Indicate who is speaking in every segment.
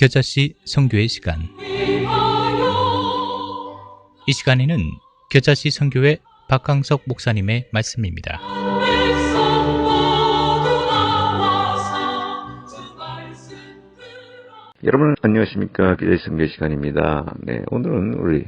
Speaker 1: 겨자씨 선교의 시간. 이 시간에는 겨자씨 선교회 박강석 목사님의 말씀입니다.
Speaker 2: 여러분 안녕하십니까? 겨자씨 선교의 시간입니다. 네, 오늘은 우리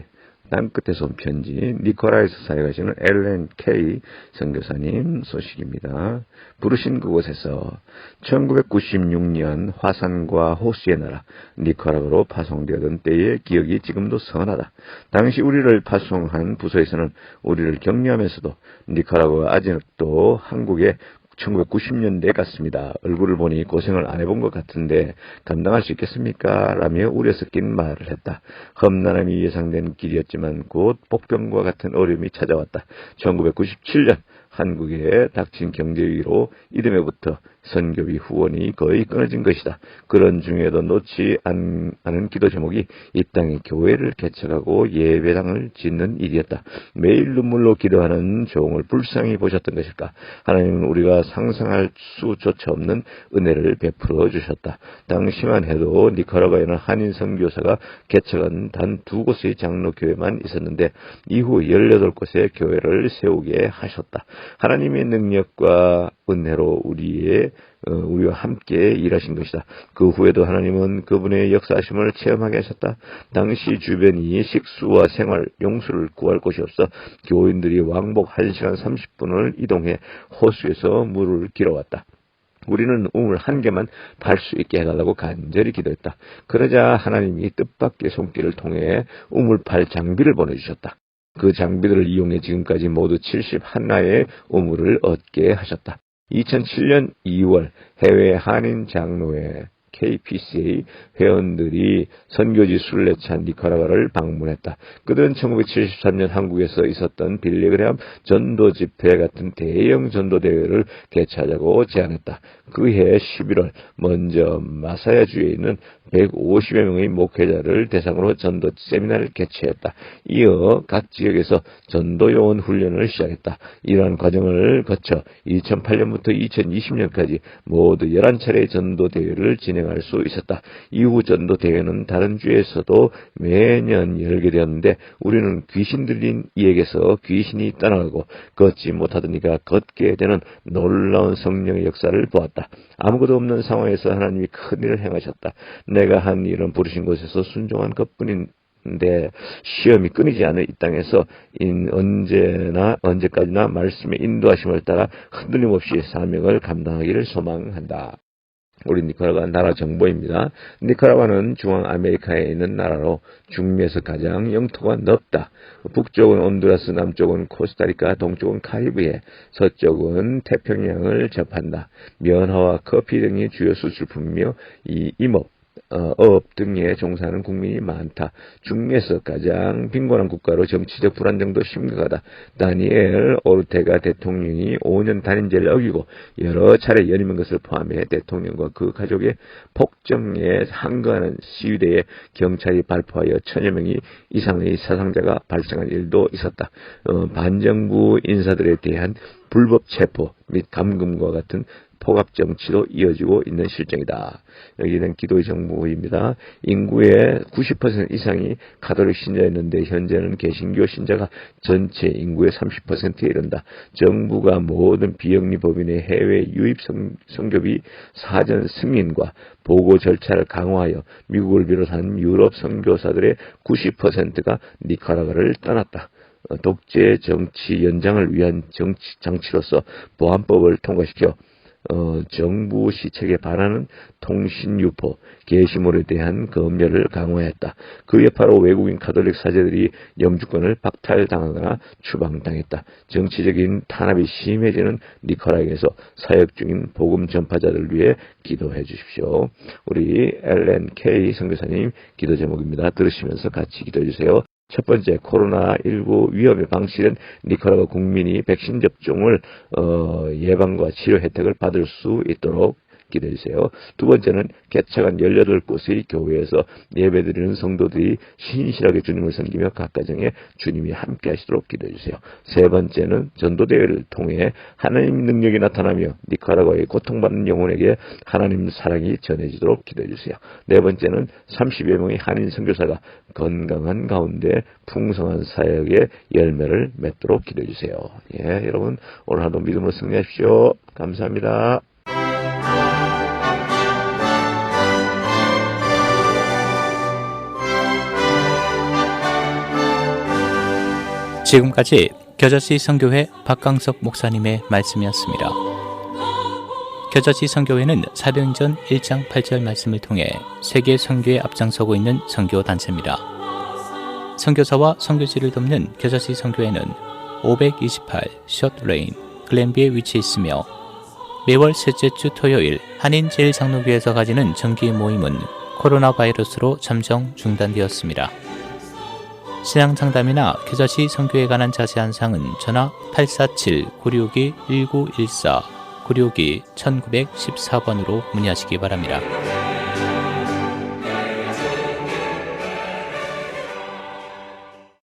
Speaker 2: 땅끝에서 온 편지 니카라과에서 사역하시는 엘렌 K 선교사님 소식입니다. 부르신 그곳에서 1996년 화산과 호수의 나라 니카라과로 파송되던 때의 기억이 지금도 선하다. 당시 우리를 파송한 부서에서는 우리를 격려하면서도 니카라과가 아직도 한국의 1990년대 같습니다. 얼굴을 보니 고생을 안 해본 것 같은데 감당할 수 있겠습니까? 라며 우려 섞인 말을 했다. 험난함이 예상된 길이었지만 곧 복병과 같은 어려움이 찾아왔다. 1997년 한국에 닥친 경제위기로 이듬해부터 선교비 후원이 거의 끊어진 것이다. 그런 중에도 놓지 않은 기도 제목이 이 땅에 교회를 개척하고 예배당을 짓는 일이었다. 매일 눈물로 기도하는 종을 불쌍히 보셨던 것일까? 하나님은 우리가 상상할 수조차 없는 은혜를 베풀어 주셨다. 당시만 해도 니카라과에는 한인 선교사가 개척한 단 2곳의 장로교회만 있었는데 이후 18곳의 교회를 세우게 하셨다. 하나님의 능력과 은혜로 우리와 함께 일하신 것이다. 그 후에도 하나님은 그분의 역사하심을 체험하게 하셨다. 당시 주변이 식수와 생활, 용수를 구할 곳이 없어 교인들이 왕복 1시간 30분을 이동해 호수에서 물을 길어왔다. 우리는 우물 1개만 팔 수 있게 해달라고 간절히 기도했다. 그러자 하나님이 뜻밖의 손길을 통해 우물 팔 장비를 보내주셨다. 그 장비들을 이용해 지금까지 모두 71나의 우물을 얻게 하셨다. 2007년 2월 해외 한인 장로회 KPCA 회원들이 선교지 순례차 니카라과를 방문했다. 그들은 1973년 한국에서 있었던 빌리그레암 전도 집회 같은 대형 전도 대회를 개최하자고 제안했다. 그해 11월 먼저 마사야주에 있는 150여 명의 목회자를 대상으로 전도 세미나를 개최했다. 이어 각 지역에서 전도 요원 훈련을 시작했다. 이러한 과정을 거쳐 2008년부터 2020년까지 모두 11차례의 전도 대회를 진행할 수 있었다. 이후 전도 대회는 다른 주에서도 매년 열게 되었는데 우리는 귀신 들린 이에게서 귀신이 떠나가고 걷지 못하던 이가 걷게 되는 놀라운 성령의 역사를 보았다. 아무것도 없는 상황에서 하나님이 큰 일을 행하셨다. 내가 한 일은 부르신 곳에서 순종한 것뿐인데 시험이 끊이지 않은 이 땅에서 언제까지나 말씀의 인도하심을 따라 흔들림 없이 사명을 감당하기를 소망한다. 우리 니카라과 나라 정보입니다. 니카라과는 중앙아메리카에 있는 나라로 중미에서 가장 영토가 넓다. 북쪽은 온두라스, 남쪽은 코스타리카, 동쪽은 카리브해, 서쪽은 태평양을 접한다. 면화와 커피 등이 주요 수출품이며 임업, 어업 등에 종사하는 국민이 많다. 중미에서 가장 빈곤한 국가로 정치적 불안정도 심각하다. 다니엘 오르테가 대통령이 5년 단임제를 어기고 여러 차례 연임한 것을 포함해 대통령과 그 가족의 폭정에 항거하는 시위대에 경찰이 발포하여 1000여 명이 이상의 사상자가 발생한 일도 있었다. 반정부 인사들에 대한 불법 체포 및 감금과 같은 포갑 정치도 이어지고 있는 실정이다. 여기는 기도의 정보입니다. 인구의 90% 이상이 가톨릭 신자였는데 현재는 개신교 신자가 전체 인구의 30%에 이른다. 정부가 모든 비영리 법인의 해외 유입 선교비 사전 승인과 보고 절차를 강화하여 미국을 비롯한 유럽 선교사들의 90%가 니카라과를 떠났다. 독재 정치 연장을 위한 장치로서 보안법을 통과시켜 정부 시책에 반하는 통신유포, 게시물에 대한 검열을 강화했다. 그 여파로 외국인 가톨릭 사제들이 영주권을 박탈당하거나 추방당했다. 정치적인 탄압이 심해지는 니카라과에서 사역 중인 복음 전파자들을 위해 기도해 주십시오. 우리 엘렌 K 선교사님 기도 제목입니다. 들으시면서 같이 기도해 주세요. 첫 번째, 코로나19 위험에 방치된 니카라과 국민이 백신 접종을 예방과 치료 혜택을 받을 수 있도록 기도해 주세요. 두 번째는 개척한 18곳의 교회에서 예배드리는 성도들이 신실하게 주님을 섬기며 각 가정에 주님이 함께 하시도록 기도해 주세요. 세 번째는 전도대회를 통해 하나님 능력이 나타나며 니카라과의 고통받는 영혼에게 하나님 사랑이 전해지도록 기도해 주세요. 네 번째는 30여 명의 한인 선교사가 건강한 가운데 풍성한 사역의 열매를 맺도록 기도해 주세요. 예, 여러분 오늘 하루 믿음으로 승리하십시오. 감사합니다.
Speaker 1: 지금까지 겨자씨 선교회 박강석 목사님의 말씀이었습니다. 겨자씨 선교회는 사도행전 1장 8절 말씀을 통해 세계 선교에 앞장서고 있는 선교 단체입니다. 선교사와 선교지를 돕는 겨자씨 선교회는 528 숏레인 글랜비에 위치해 있으며 매월 셋째 주 토요일 한인 제일장로교에서 가지는 정기 모임은 코로나 바이러스로 잠정 중단되었습니다. 신앙상담이나 겨자씨 선교에 관한 자세한 사항은 전화 847-962-1914, 962-1914번으로 문의하시기 바랍니다.